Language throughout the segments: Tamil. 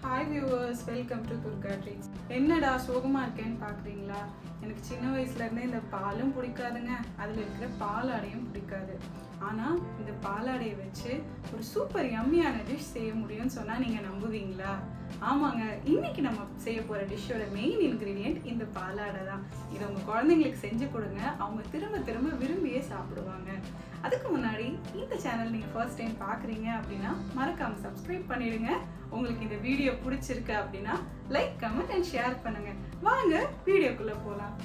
Hi viewers, welcome to Durga treats. என்னடா சோகமாக இருக்கேன்னு பார்க்குறீங்களா? எனக்கு சின்ன வயசுலேருந்தே இந்த பாலும் பிடிக்காதுங்க, அதில் இருக்கிற பாலாடையும் பிடிக்காது. ஆனால் இந்த பாலாடையை வச்சு ஒரு சூப்பர் யம்மியான டிஷ் செய்ய முடியும்னு சொன்னால் நீங்கள் நம்புவீங்களா? ஆமாங்க, இன்னைக்கு நம்ம செய்ய போகிற டிஷ்ஷோட மெயின் இன்க்ரீடியன்ட் இந்த பாலாடை தான். இதை உங்கள் குழந்தைங்களுக்கு செஞ்சு கொடுங்க, அவங்க திரும்ப திரும்ப விரும்பியே சாப்பிடுவாங்க. அதுக்கு முன்னாடி இந்த சேனல் நீங்கள் ஃபர்ஸ்ட் டைம் பார்க்குறீங்க அப்படின்னா மறக்காமல் சப்ஸ்கிரைப் பண்ணிடுங்க. உங்களுக்கு இந்த வீடியோ பிடிச்சிருக்கு அப்படின்னா லைக், கமெண்ட் அண்ட் ஷேர் பண்ணுங்க. வாங்க வீடியோக்குள்ள போகலாம்.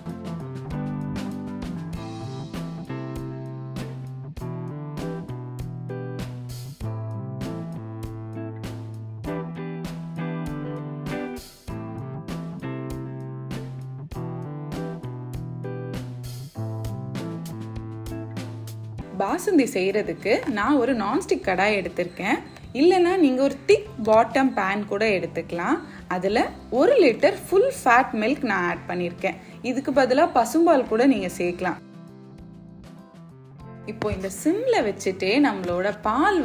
பாசுந்தி செய்கிறதுக்கு நான் ஒரு நான்ஸ்டிக் கடாய் எடுத்திருக்கேன். இல்லைன்னா நீங்கள் ஒரு திக் பாட்டம் பேன் கூட எடுத்துக்கலாம். அதில் 1 லிட்டர் ஃபுல் ஃபேட் மில்க் நான் ஆட் பண்ணியிருக்கேன். இதுக்கு பதிலாக பசும்பால் கூட நீங்கள் சேர்க்கலாம். இப்போ இந்த சிம்மில் வச்சுட்டே நம்மளோட பால்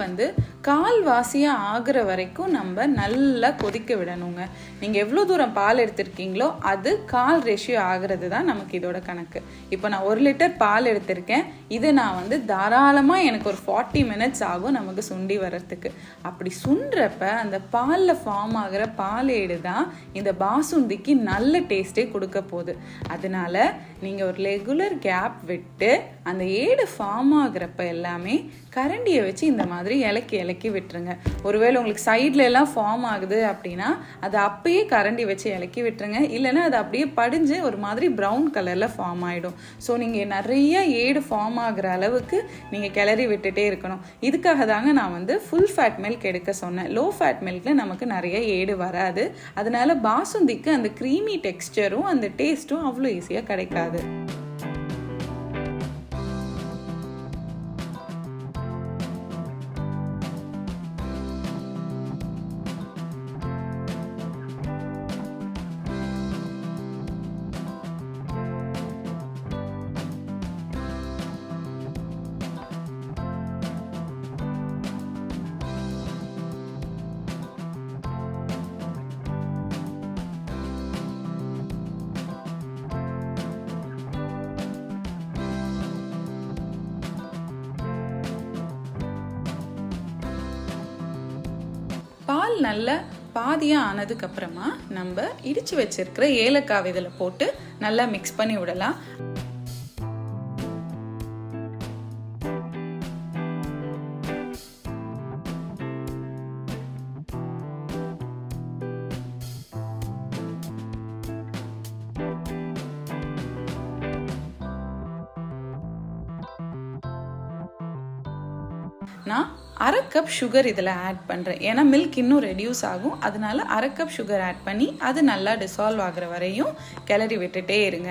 கால்வாசியாக ஆகிற வரைக்கும் நம்ம நல்லா கொதிக்க விடணுங்க. நீங்கள் எவ்வளோ தூரம் பால் எடுத்திருக்கீங்களோ அது கால் ரேஷியோ ஆகிறது தான் நமக்கு இதோட கணக்கு. இப்போ நான் 1 லிட்டர் பால் எடுத்திருக்கேன். இது நான் தாராளமாக எனக்கு ஒரு 40 மினிட்ஸ் ஆகும் நமக்கு சுண்டி வர்றதுக்கு. அப்படி சுண்டுறப்ப அந்த பாலில் ஃபார்ம் ஆகிற பாலேடு தான் இந்த பாசுந்திக்கு நல்ல டேஸ்ட்டே கொடுக்க போகுது. அதனால நீங்கள் ஒரு ரெகுலர் கேப் விட்டு அந்த ஏடு ஃபார்ம் ஆகிறப்ப எல்லாமே கரண்டியை வச்சு இந்த மாதிரி இலக்கி விட்டுருங்க. ஒருவேளை உங்களுக்கு சைட்ல எல்லாம் ஃபார்ம் ஆகுது அப்படின்னா அதை அப்பயே கரண்டி வச்சு இலக்கி விட்டுருங்க. இல்லைன்னா அது அப்படியே படிஞ்சு ஒரு மாதிரி ப்ரௌன் கலர்ல ஃபார்ம் ஆயிடும். ஸோ நீங்க நிறைய ஏடு ஃபார்ம் ஆகுற அளவுக்கு நீங்க கிளறி விட்டுட்டே இருக்கணும். இதுக்காக தாங்க நான் ஃபுல் ஃபேட் மில்க் எடுக்க சொன்னேன். லோ ஃபேட் மில்க்ல நமக்கு நிறைய ஏடு வராது. அதனால பாசுந்திக்கு அந்த க்ரீமி டெக்ஸ்டரும் அந்த டேஸ்ட்டும் அவ்வளோ ஈஸியாக கிடைக்காது. பால் நல்லா பாதியாக ஆனதுக்கு அப்புறமா நம்ம இடிச்சு வச்சிருக்கிற ஏலக்காய் இதில் போட்டு நல்லா மிக்ஸ் பண்ணி விடலாம். நான் 1/2 கப் சுகர் இதில் ஆட் பண்ணுறேன். ஏன்னா மில்க் இன்னும் ரெடியூஸ் ஆகும். அதனால 1/2 கப் சுகர் ஆட் பண்ணி அது நல்லா டிசால்வ் ஆகிற வரையும் கிளறி விட்டுட்டே இருங்க.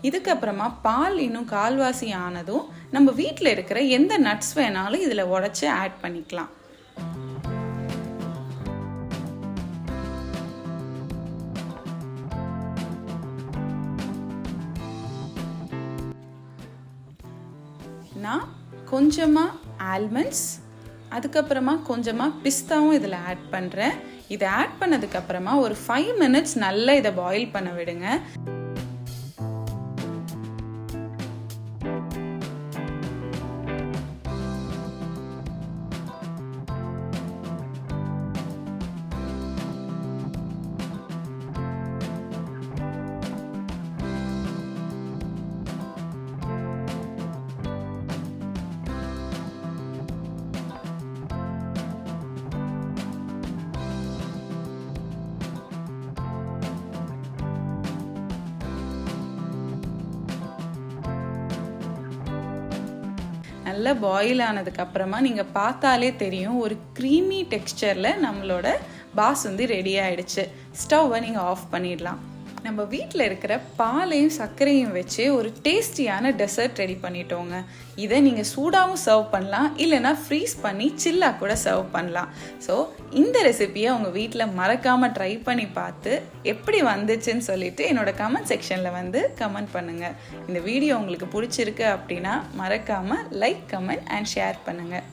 இதுக்கப்புறமா பால் இன்னும் கால்வாசி ஆனதும் நம்ம வீட்டில் இருக்கிற எந்த நட்ஸ் வேணாலும் இதில் உடைச்சு ஆட் பண்ணிக்கலாம். நான் கொஞ்சமாக ஆல்மண்ட்ஸ், அதுக்கப்புறமா கொஞ்சமாக பிஸ்தாவும் இதில் ஆட் பண்ணுறேன். இதை ஆட் பண்ணதுக்கப்புறமா ஒரு 5 மினிட்ஸ் நல்லா இதை பாயில் பண்ண விடுங்க. நல்லா பாயில் ஆனதுக்கு அப்புறமா நீங்க பார்த்தாலே தெரியும் ஒரு க்ரீமி டெக்ஸ்சர்ல நம்மளோட பாசுந்தி ரெடி ஆயிடுச்சு. ஸ்டவ்வை நீங்க ஆஃப் பண்ணிடலாம். நம்ம வீட்டில் இருக்கிற பாலையும் சர்க்கரையும் வச்சு ஒரு டேஸ்டியான டெசர்ட் ரெடி பண்ணிட்டோங்க. இதை நீங்கள் சூடாகவும் சர்வ் பண்ணலாம், இல்லைனா ஃப்ரீஸ் பண்ணி சில்லாக கூட சர்வ் பண்ணலாம். ஸோ இந்த ரெசிபியை உங்கள் வீட்டில் மறக்காமல் ட்ரை பண்ணி பார்த்து எப்படி வந்துச்சுன்னு சொல்லிட்டு என்னோட கமெண்ட் செக்ஷனில் கமெண்ட் பண்ணுங்கள். இந்த வீடியோ உங்களுக்கு பிடிச்சிருக்கு அப்படின்னா மறக்காமல் லைக், கமெண்ட் அண்ட் ஷேர் பண்ணுங்கள்.